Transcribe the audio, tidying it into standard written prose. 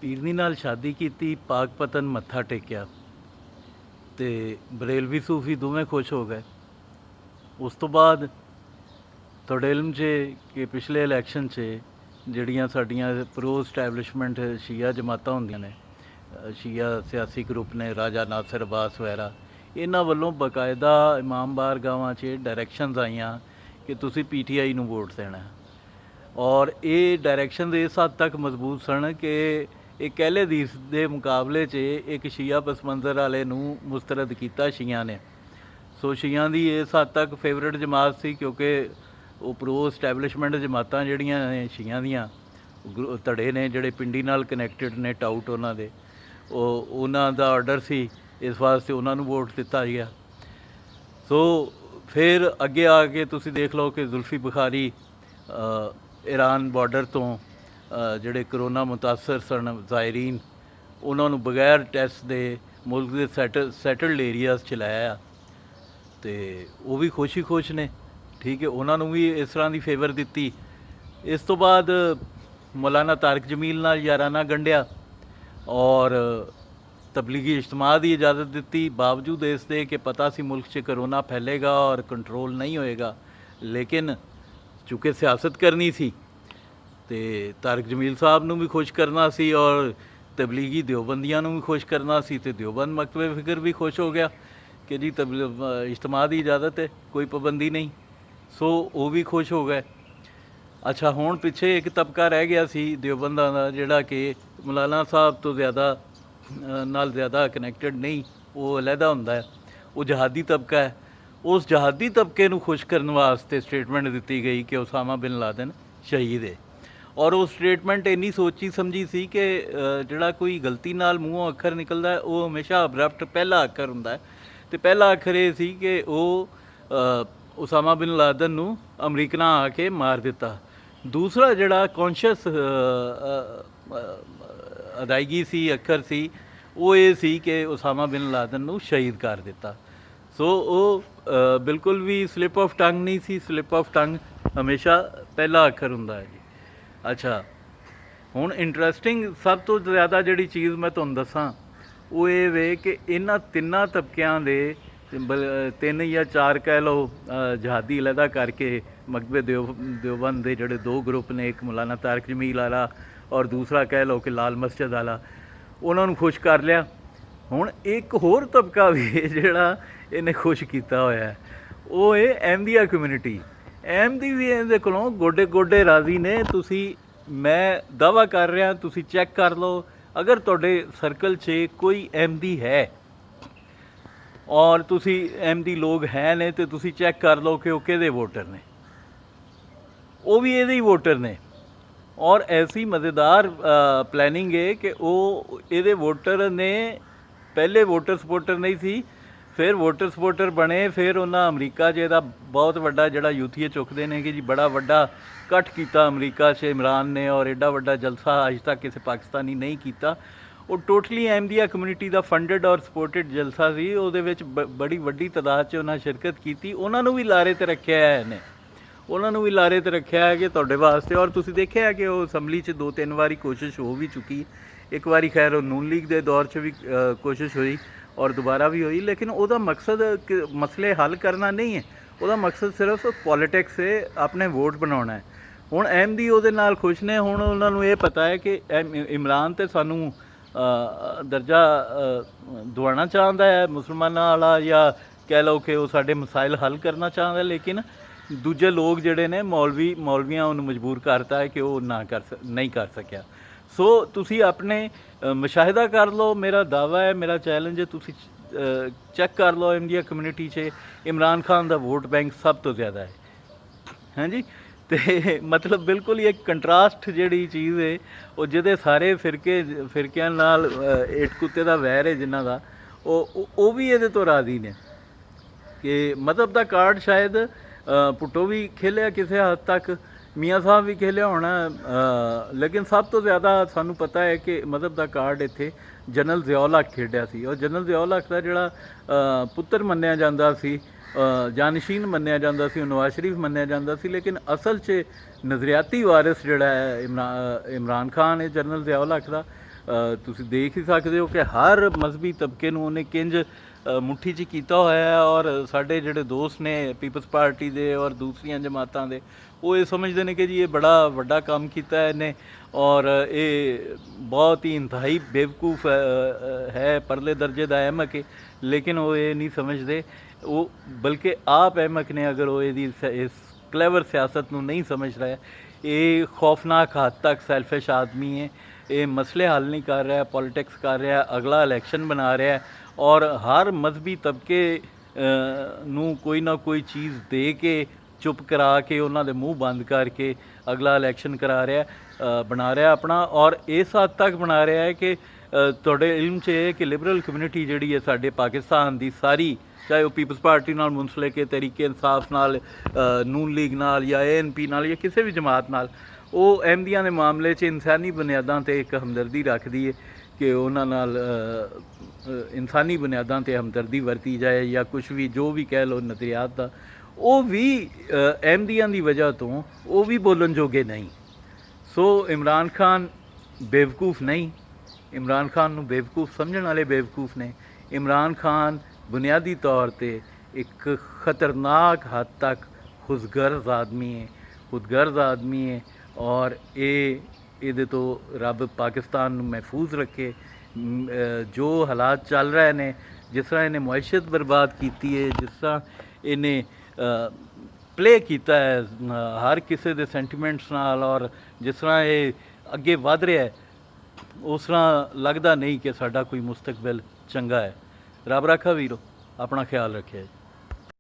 ਪੀਰਨੀ ਨਾਲ ਸ਼ਾਦੀ ਕੀਤੀ, ਪਾਕ ਪਤਨ ਮੱਥਾ ਟੇਕਿਆ ਤੇ ਬਰੇਲਵੀ ਸੂਫੀ ਦੋਵੇਂ ਖੁਸ਼ ਹੋ ਗਏ। ਉਸ ਤੋਂ ਬਾਅਦ ਤੁਹਾਡੇ ਇਲਮ 'ਚ ਕਿ ਪਿਛਲੇ ਇਲੈਕਸ਼ਨ 'ਚ ਜਿਹੜੀਆਂ ਸਾਡੀਆਂ ਪ੍ਰੋ ਸਟੈਬਲਿਸ਼ਮੈਂਟ ਸ਼ੀਆ ਜਮਾਤਾਂ ਹੁੰਦੀਆਂ ਨੇ, ਸ਼ੀਆ ਸਿਆਸੀ ਗਰੁੱਪ ਨੇ, ਰਾਜਾ ਨਾਸਰ ਅਬਾਸ ਵਗੈਰਾ, ਇਹਨਾਂ ਵੱਲੋਂ ਬਾਕਾਇਦਾ ਇਮਾਮ ਬਾਰਗਾਹਾਂ 'ਚ ਡਾਇਰੈਕਸ਼ਨਸ ਆਈਆਂ ਕਿ ਤੁਸੀਂ PTI ਨੂੰ ਵੋਟ ਦੇਣਾ। ਔਰ ਇਹ ਡਾਇਰੈਕਸ਼ਨ ਇਸ ਹੱਦ ਤੱਕ ਮਜ਼ਬੂਤ ਸਨ ਕਿ ਇੱਕ ਅਹਿਲੇ ਹਦੀਸ ਦੇ ਮੁਕਾਬਲੇ 'ਚ ਇੱਕ ਸ਼ੀਆ ਪਸਮੰਜ਼ਰ ਵਾਲੇ ਨੂੰ ਮੁਸਤਰਦ ਕੀਤਾ ਸ਼ੀਆਂ ਨੇ। ਸੋ ਸ਼ੀਆਂ ਦੀ ਇਸ ਹੱਦ ਤੱਕ ਫੇਵਰੇਟ ਜਮਾਤ ਸੀ ਕਿਉਂਕਿ ਉਹ ਪ੍ਰੋ ਸਟੈਬਲਿਸ਼ਮੈਂਟ ਜਮਾਤਾਂ ਜਿਹੜੀਆਂ ਨੇ ਸ਼ੀਆਂ ਦੀਆਂ ਧੜੇ ਨੇ, ਜਿਹੜੇ ਪਿੰਡੀ ਨਾਲ ਕਨੈਕਟਡ ਨੇ, ਟਾਊਟ ਉਹਨਾਂ ਦੇ, ਉਹਨਾਂ ਦਾ ਆਰਡਰ ਸੀ, ਇਸ ਵਾਸਤੇ ਉਹਨਾਂ ਨੂੰ ਵੋਟ ਦਿੱਤਾ ਗਿਆ। ਸੋ ਫਿਰ ਅੱਗੇ ਆ ਕੇ ਤੁਸੀਂ ਦੇਖ ਲਓ ਕਿ ਜ਼ੁਲਫੀ ਬੁਖਾਰੀ ਈਰਾਨ ਬਾਰਡਰ ਤੋਂ ਜਿਹੜੇ ਕਰੋਨਾ ਮੁਤਾਸਰ ਸਨ ਜ਼ਾਇਰੀਨ, ਉਹਨਾਂ ਨੂੰ ਬਗੈਰ ਟੈਸਟ ਦੇ ਮੁਲਕ ਦੇ ਸੈਟਲਡ ਏਰੀਆਜ਼ 'ਚ ਲਾਇਆ ਅਤੇ ਉਹ ਵੀ ਖੁਸ਼ ਹੀ ਖੁਸ਼ ਨੇ। ਠੀਕ ਹੈ, ਉਹਨਾਂ ਨੂੰ ਵੀ ਇਸ ਤਰ੍ਹਾਂ ਦੀ ਫੇਵਰ ਦਿੱਤੀ। ਇਸ ਤੋਂ ਬਾਅਦ ਮੌਲਾਨਾ ਤਾਰਿਕ ਜਮੀਲ ਨਾਲ ਯਾਰਾਨਾ ਗੰਢਿਆ ਔਰ ਤਬਲੀਗੀ ਇਜਤਮਾ ਦੀ ਇਜਾਜ਼ਤ ਦਿੱਤੀ, ਬਾਵਜੂਦ ਇਸ ਦੇ ਕਿ ਪਤਾ ਸੀ ਮੁਲਕ 'ਚ ਕਰੋਨਾ ਫੈਲੇਗਾ ਔਰ ਕੰਟਰੋਲ ਨਹੀਂ ਹੋਏਗਾ। ਲੇਕਿਨ ਚूँकि ਸਿਆਸਤ ਕਰਨੀ ਸੀ ਅਤੇ ਤਾਰਿਕ ਜਮੀਲ ਸਾਹਿਬ ਨੂੰ ਵੀ ਖੁਸ਼ ਕਰਨਾ ਸੀ ਔਰ ਤਬਲੀਗੀ ਦਿਓਬੰਦੀਆਂ ਨੂੰ ਵੀ ਖੁਸ਼ ਕਰਨਾ ਸੀ, ਅਤੇ ਦਿਓਬੰਦ ਮਕਤਬੇ ਫਿਕਰ ਵੀ ਖੁਸ਼ ਹੋ ਗਿਆ ਕਿ ਜੀ ਇਜਤਮਾ ਦੀ ਇਜਾਜ਼ਤ ਹੈ, ਕੋਈ ਪਾਬੰਦੀ ਨਹੀਂ। ਸੋ ਉਹ ਵੀ ਖੁਸ਼ ਹੋ ਗਏ। ਅੱਛਾ, ਹੁਣ ਪਿੱਛੇ ਇੱਕ ਤਬਕਾ ਰਹਿ ਗਿਆ ਸੀ ਦਿਓਬੰਦਾਂ ਦਾ ਜਿਹੜਾ ਕਿ ਮੌਲਾਨਾ ਸਾਹਿਬ ਤੋਂ ਜ਼ਿਆਦਾ ਕਨੈਕਟਡ ਨਹੀਂ, ਉਹ ਅਲੱਗਾ ਹੁੰਦਾ ਹੈ, ਉਹ ਜਹਾਦੀ ਤਬਕਾ ਹੈ। ਉਸ ਜਹਾਦੀ ਤਬਕੇ ਨੂੰ ਖੁਸ਼ ਕਰਨ ਵਾਸਤੇ ਸਟੇਟਮੈਂਟ ਦਿੱਤੀ ਗਈ ਕਿ ਉਸਾਮਾ ਬਿਨ ਲਾਦਨ ਸ਼ਹੀਦ ਹੈ। ਔਰ ਉਹ ਸਟੇਟਮੈਂਟ ਇੰਨੀ ਸੋਚੀ ਸਮਝੀ ਸੀ ਕਿ ਜਿਹੜਾ ਕੋਈ ਗਲਤੀ ਨਾਲ ਮੂੰਹੋਂ ਅੱਖਰ ਨਿਕਲਦਾ ਹੈ ਉਹ ਹਮੇਸ਼ਾ ਅਬਰਪਟ ਪਹਿਲਾ ਅੱਖਰ ਹੁੰਦਾ ਹੈ, ਅਤੇ ਪਹਿਲਾ ਅੱਖਰ ਇਹ ਸੀ ਕਿ ਉਹ ਉਸਾਮਾ ਬਿਨ ਲਾਦਨ ਨੂੰ ਅਮਰੀਕਨਾਂ ਆ ਕੇ ਮਾਰ ਦਿੱਤਾ। ਦੂਸਰਾ ਜਿਹੜਾ ਕੌਨਸ਼ੀਅਸ ਅਦਾਇਗੀ ਸੀ, ਅੱਖਰ ਸੀ, ਉਹ ਇਹ ਸੀ ਕਿ ਉਸਾਮਾ ਬਿਨ ਲਾਦਨ ਨੂੰ ਸ਼ਹੀਦ ਕਰ ਦਿੱਤਾ। ਸੋ ਉਹ ਬਿਲਕੁਲ ਵੀ ਸਲਿਪ ਆਫ ਟੰਗ ਨਹੀਂ ਸੀ। ਸਲਿਪ ਆਫ ਟੰਗ ਹਮੇਸ਼ਾ ਪਹਿਲਾ ਅੱਖਰ ਹੁੰਦਾ ਹੈ ਜੀ। ਅੱਛਾ, ਹੁਣ ਇੰਟਰਸਟਿੰਗ ਸਭ ਤੋਂ ਜ਼ਿਆਦਾ ਜਿਹੜੀ ਚੀਜ਼ ਮੈਂ ਤੁਹਾਨੂੰ ਦੱਸਾਂ ਉਹ ਇਹ ਵੇ ਕਿ ਇਹਨਾਂ ਤਿੰਨਾਂ ਤਬਕਿਆਂ ਦੇ 3 ਜਾਂ 4 ਕਹਿ ਲਓ ਜਹਾਦੀ ਅਲੱਗਾ ਕਰਕੇ ਮਕਤਬੇ ਦਿਓਬੰਦ ਦੇ ਜਿਹੜੇ 2 ਗਰੁੱਪ ਨੇ, ਇੱਕ ਮੌਲਾਨਾ ਤਾਰਿਕ ਜਮੀਲ ਵਾਲਾ ਔਰ ਦੂਸਰਾ ਕਹਿ ਲਓ ਕਿ ਲਾਲ ਮਸਜਿਦ ਵਾਲਾ, ਉਹਨਾਂ ਨੂੰ ਖੁਸ਼ ਕਰ ਲਿਆ। ਹੁਣ ਇੱਕ ਹੋਰ ਤਬਕਾ ਵੀ ਜਿਹੜਾ ਇਹਨੇ ਖੁਸ਼ ਕੀਤਾ ਹੋਇਆ, ਉਹ ਇਹ ਅਹਿਮਦੀਆ ਕਮਿਊਨਿਟੀ। ਅਹਿਮਦੀ ਵੀ ਇਹਦੇ ਕੋਲੋਂ ਗੋਡੇ ਗੋਡੇ ਰਾਜ਼ੀ ਨੇ। ਤੁਸੀਂ, ਮੈਂ ਦਾਅਵਾ ਕਰ ਰਿਹਾ, ਤੁਸੀਂ ਚੈੱਕ ਕਰ ਲਓ, ਅਗਰ ਤੁਹਾਡੇ ਸਰਕਲ 'ਚ ਕੋਈ ਅਹਿਮਦੀ ਹੈ ਔਰ ਤੁਸੀਂ ਅਹਿਮਦੀ ਲੋਕ ਹੈ ਨੇ, ਅਤੇ ਤੁਸੀਂ ਚੈੱਕ ਕਰ ਲਓ ਕਿ ਉਹ ਕਿਹਦੇ ਵੋਟਰ ਨੇ, ਉਹ ਵੀ ਇਹਦੇ ਹੀ ਵੋਟਰ ਨੇ। ਔਰ ਐਸੀ ਮਜ਼ੇਦਾਰ ਪਲੈਨਿੰਗ ਹੈ ਕਿ ਉਹ ਇਹਦੇ ਵੋਟਰ ਨੇ, ਪਹਿਲੇ ਵੋਟਰ ਸਪੋਰਟਰ ਨਹੀਂ ਸੀ, ਫਿਰ ਵੋਟਰ ਸਪੋਰਟਰ ਬਣੇ, ਫਿਰ ਉਹਨਾਂ ਅਮਰੀਕਾ 'ਚ ਇਹਦਾ ਬਹੁਤ ਵੱਡਾ ਜਿਹੜਾ ਯੂਥੀਏ ਚੁੱਕਦੇ ਨੇ ਕਿ ਜੀ ਬੜਾ ਵੱਡਾ ਇਕੱਠ ਕੀਤਾ ਅਮਰੀਕਾ 'ਚ ਇਮਰਾਨ ਨੇ, ਔਰ ਐਡਾ ਵੱਡਾ ਜਲਸਾ ਅੱਜ ਤੱਕ ਕਿਸੇ ਪਾਕਿਸਤਾਨੀ ਨਹੀਂ ਕੀਤਾ। ਉਹ ਟੋਟਲੀ ਅਹਿਮਦੀਆ ਕਮਿਊਨਿਟੀ ਦਾ ਫੰਡਡ ਔਰ ਸਪੋਰਟਡ ਜਲਸਾ ਸੀ। ਉਹਦੇ ਵਿੱਚ ਬੜੀ ਵੱਡੀ ਤਾਦਾਦ 'ਚ ਉਹਨਾਂ ਸ਼ਿਰਕਤ ਕੀਤੀ। ਉਹਨਾਂ ਨੂੰ ਵੀ ਲਾਰੇ 'ਤੇ ਰੱਖਿਆ ਹੈ ਇਹਨੇ, ਉਹਨਾਂ ਨੂੰ ਵੀ ਲਾਰੇ 'ਤੇ ਰੱਖਿਆ ਹੈ ਕਿ ਤੁਹਾਡੇ ਵਾਸਤੇ। ਔਰ ਤੁਸੀਂ ਦੇਖਿਆ ਕਿ ਉਹ ਅਸੈਂਬਲੀ 'ਚ 2-3 ਵਾਰੀ ਕੋਸ਼ਿਸ਼ ਹੋ ਵੀ ਚੁੱਕੀ। ਇੱਕ ਵਾਰੀ ਖੈਰ ਉਹ ਨੂਨ ਲੀਗ ਦੇ ਦੌਰ 'ਚ ਵੀ ਕੋਸ਼ਿਸ਼ ਹੋਈ ਔਰ ਦੁਬਾਰਾ ਵੀ ਹੋਈ, ਲੇਕਿਨ ਉਹਦਾ ਮਕਸਦ ਮਸਲੇ ਹੱਲ ਕਰਨਾ ਨਹੀਂ ਹੈ। ਉਹਦਾ ਮਕਸਦ ਸਿਰਫ ਪੋਲੀਟਿਕਸ ਹੈ, ਆਪਣੇ ਵੋਟ ਬਣਾਉਣਾ ਹੈ। ਹੁਣ ਅਹਿਮਦੀ ਉਹਦੇ ਨਾਲ ਖੁਸ਼ ਨੇ। ਹੁਣ ਉਹਨਾਂ ਨੂੰ ਇਹ ਪਤਾ ਹੈ ਕਿ ਇਮਰਾਨ ਤਾਂ ਸਾਨੂੰ ਦਰਜਾ ਦਿਵਾਉਣਾ ਚਾਹੁੰਦਾ ਹੈ ਮੁਸਲਮਾਨਾਂ ਵਾਲਾ, ਜਾਂ ਕਹਿ ਲਓ ਕਿ ਉਹ ਸਾਡੇ ਮਸਾਇਲ ਹੱਲ ਕਰਨਾ ਚਾਹੁੰਦਾ, ਲੇਕਿਨ ਦੂਜੇ ਲੋਕ ਜਿਹੜੇ ਨੇ ਮੌਲਵੀਆਂ ਉਹਨੂੰ ਮਜਬੂਰ ਕਰਤਾ ਹੈ ਕਿ ਉਹ ਨਹੀਂ ਕਰ ਸਕਿਆ। ਸੋ ਤੁਸੀਂ ਆਪਣੇ ਮੁਸ਼ਾਹਿਦਾ ਕਰ ਲਓ। ਮੇਰਾ ਦਾਅਵਾ ਹੈ, ਮੇਰਾ ਚੈਲੰਜ ਹੈ, ਤੁਸੀਂ ਚੈੱਕ ਕਰ ਲਓ ਇੰਡੀਆ ਕਮਿਊਨਿਟੀ 'ਚ ਇਮਰਾਨ ਖਾਨ ਦਾ ਵੋਟ ਬੈਂਕ ਸਭ ਤੋਂ ਜ਼ਿਆਦਾ ਹੈ। ਹਾਂਜੀ, ਅਤੇ ਮਤਲਬ ਬਿਲਕੁਲ ਹੀ ਇੱਕ ਕੰਟਰਾਸਟ ਜਿਹੜੀ ਚੀਜ਼ ਹੈ, ਉਹ ਜਿਹਦੇ ਸਾਰੇ ਫਿਰਕਿਆਂ ਨਾਲ ਇੱਟ ਕੁੱਤੇ ਦਾ ਵੈਰ ਹੈ ਜਿਨ੍ਹਾਂ ਦਾ, ਉਹ ਵੀ ਇਹਦੇ ਤੋਂ ਰਾਜ਼ੀ ਨੇ ਕਿ ਮਜ਼ਹਬ ਦਾ ਕਾਰਡ ਸ਼ਾਇਦ ਭੁੱਟੋ ਵੀ ਖੇਲਿਆ ਕਿਸੇ ਹੱਦ ਤੱਕ, ਮੀਆਂ ਸਾਹਿਬ ਵੀ ਖੇਲਿਆ ਹੋਣਾ, ਲੇਕਿਨ ਸਭ ਤੋਂ ਜ਼ਿਆਦਾ ਸਾਨੂੰ ਪਤਾ ਹੈ ਕਿ ਮਜ਼ਹਬ ਦਾ ਕਾਰਡ ਇੱਥੇ ਜਨਰਲ ਜ਼ਿਆਉਲ ਹੱਕ ਖੇਡਿਆ ਸੀ। ਔਰ ਜਨਰਲ ਜ਼ਿਆਉਲ ਹੱਕ ਦਾ ਜਿਹੜਾ ਪੁੱਤਰ ਮੰਨਿਆ ਜਾਂਦਾ ਸੀ ਜਾਨਸ਼ੀਨ ਮੰਨਿਆ ਜਾਂਦਾ ਸੀ, ਨਵਾਜ਼ ਸ਼ਰੀਫ ਮੰਨਿਆ ਜਾਂਦਾ ਸੀ, ਲੇਕਿਨ ਅਸਲ 'ਚ ਨਜ਼ਰਿਆਤੀ ਵਾਰਿਸ ਜਿਹੜਾ ਹੈ ਇਮਰਾਨ ਖਾਨ ਹੈ ਜਨਰਲ ਜ਼ਿਆਉਲ ਹਕ ਦਾ। ਤੁਸੀਂ ਦੇਖ ਹੀ ਸਕਦੇ ਹੋ ਕਿ ਹਰ ਮਜ਼ਹਬੀ ਤਬਕੇ ਨੂੰ ਉਹਨੇ ਕਿੰਜ ਮੁੱਠੀ 'ਚ ਕੀਤਾ ਹੋਇਆ ਹੈ। ਔਰ ਸਾਡੇ ਜਿਹੜੇ ਦੋਸਤ ਨੇ ਪੀਪਲਸ ਪਾਰਟੀ ਦੇ ਔਰ ਦੂਸਰੀਆਂ ਜਮਾਤਾਂ ਦੇ, ਉਹ ਇਹ ਸਮਝਦੇ ਨੇ ਕਿ ਜੀ ਇਹ ਬੜਾ ਵੱਡਾ ਕੰਮ ਕੀਤਾ ਹੈ ਇਹਨੇ, ਔਰ ਇਹ ਬਹੁਤ ਹੀ ਇੰਤਹਾਈ ਬੇਵਕੂਫ ਹੈ, ਪਰਲੇ ਦਰਜੇ ਦਾ ਅਹਿਮਕ ਹੈ। ਲੇਕਿਨ ਉਹ ਇਹ ਨਹੀਂ ਸਮਝਦੇ, ਉਹ ਬਲਕਿ ਆਪ ਅਹਿਮਕ ਨੇ ਅਗਰ ਉਹ ਇਹਦੀ ਇਸ ਕਲੈਵਰ ਸਿਆਸਤ ਨੂੰ ਨਹੀਂ ਸਮਝ ਰਿਹਾ। ਇਹ ਖੌਫਨਾਕ ਹੱਦ ਤੱਕ ਸੈਲਫਿਸ਼ ਆਦਮੀ ਹੈ। ਇਹ ਮਸਲੇ ਹੱਲ ਨਹੀਂ ਕਰ ਰਿਹਾ, ਪੋਲੀਟਿਕਸ ਕਰ ਰਿਹਾ, ਅਗਲਾ ਇਲੈਕਸ਼ਨ ਬਣਾ ਰਿਹਾ ਔਰ ਹਰ ਮਜ਼ਹਬੀ ਤਬਕੇ ਨੂੰ ਕੋਈ ਨਾ ਕੋਈ ਚੀਜ਼ ਦੇ ਕੇ ਚੁੱਪ ਕਰਾ ਕੇ ਉਹਨਾਂ ਦੇ ਮੂੰਹ ਬੰਦ ਕਰਕੇ ਅਗਲਾ ਇਲੈਕਸ਼ਨ ਕਰਾ ਰਿਹਾ, ਬਣਾ ਰਿਹਾ ਆਪਣਾ। ਔਰ ਇਸ ਹੱਦ ਤੱਕ ਬਣਾ ਰਿਹਾ ਹੈ ਕਿ ਤੁਹਾਡੇ ਇਲਮ 'ਚ ਇਹ ਕਿ ਲਿਬਰਲ ਕਮਿਊਨਿਟੀ ਜਿਹੜੀ ਹੈ ਸਾਡੇ ਪਾਕਿਸਤਾਨ ਦੀ ਸਾਰੀ, ਚਾਹੇ ਉਹ ਪੀਪਲਸ ਪਾਰਟੀ ਨਾਲ ਮੁੰਸਲਿਕ ਹੈ, ਤਹਿਰੀਕ ਇਨਸਾਫ ਨਾਲ, ਨੂਨ ਲੀਗ ਨਾਲ ਜਾਂ ANP ਨਾਲ ਜਾਂ ਕਿਸੇ ਵੀ ਜਮਾਤ ਨਾਲ, ਉਹ ਅਹਿਮਦੀਆਂ ਦੇ ਮਾਮਲੇ 'ਚ ਇਨਸਾਨੀ ਬੁਨਿਆਦਾਂ 'ਤੇ ਇੱਕ ਹਮਦਰਦੀ ਰੱਖਦੀ ਹੈ ਕਿ ਉਹਨਾਂ ਨਾਲ ਇਨਸਾਨੀ ਬੁਨਿਆਦਾਂ 'ਤੇ ਹਮਦਰਦੀ ਵਰਤੀ ਜਾਏ ਜਾਂ ਕੁਛ ਵੀ ਜੋ ਵੀ ਕਹਿ ਲਓ ਨਜ਼ਰੀਆਤ ਦਾ, ਉਹ ਵੀ ਅਹਿਮਦੀਆਂ ਦੀ ਵਜ੍ਹਾ ਤੋਂ ਉਹ ਵੀ ਬੋਲਣ ਜੋਗੇ ਨਹੀਂ। ਸੋ ਇਮਰਾਨ ਖਾਨ ਬੇਵਕੂਫ ਨਹੀਂ, ਇਮਰਾਨ ਖਾਨ ਨੂੰ ਬੇਵਕੂਫ ਸਮਝਣ ਵਾਲੇ ਬੇਵਕੂਫ ਨੇ। ਇਮਰਾਨ ਖਾਨ ਬੁਨਿਆਦੀ ਤੌਰ 'ਤੇ ਇੱਕ ਖਤਰਨਾਕ ਹੱਦ ਤੱਕ ਖੁਦਗਰਜ਼ ਆਦਮੀ ਹੈ ਔਰ ਇਹਦੇ ਤੋਂ ਰੱਬ ਪਾਕਿਸਤਾਨ ਨੂੰ ਮਹਿਫੂਜ਼ ਰੱਖੇ। ਜੋ ਹਾਲਾਤ ਚੱਲ ਰਹੇ ਨੇ, ਜਿਸ ਤਰ੍ਹਾਂ ਇਹਨੇ ਮੁਆਸ਼ਤ ਬਰਬਾਦ ਕੀਤੀ ਹੈ, ਜਿਸ ਤਰ੍ਹਾਂ ਇਹਨੇ ਪਲੇ ਕੀਤਾ ਹੈ ਹਰ ਕਿਸੇ ਦੇ ਸੈਂਟੀਮੈਂਟਸ ਨਾਲ, ਔਰ ਜਿਸ ਤਰ੍ਹਾਂ ਇਹ ਅੱਗੇ ਵਧ ਰਿਹਾ ਹੈ, ਉਸ ਤਰ੍ਹਾਂ ਲੱਗਦਾ ਨਹੀਂ ਕਿ ਸਾਡਾ ਕੋਈ ਮੁਸਤਕਬਲ ਚੰਗਾ ਹੈ। ਰੱਬ ਰਾਖਾ ਵੀਰੋ, ਆਪਣਾ ਖਿਆਲ ਰੱਖਿਆ ਜੀ।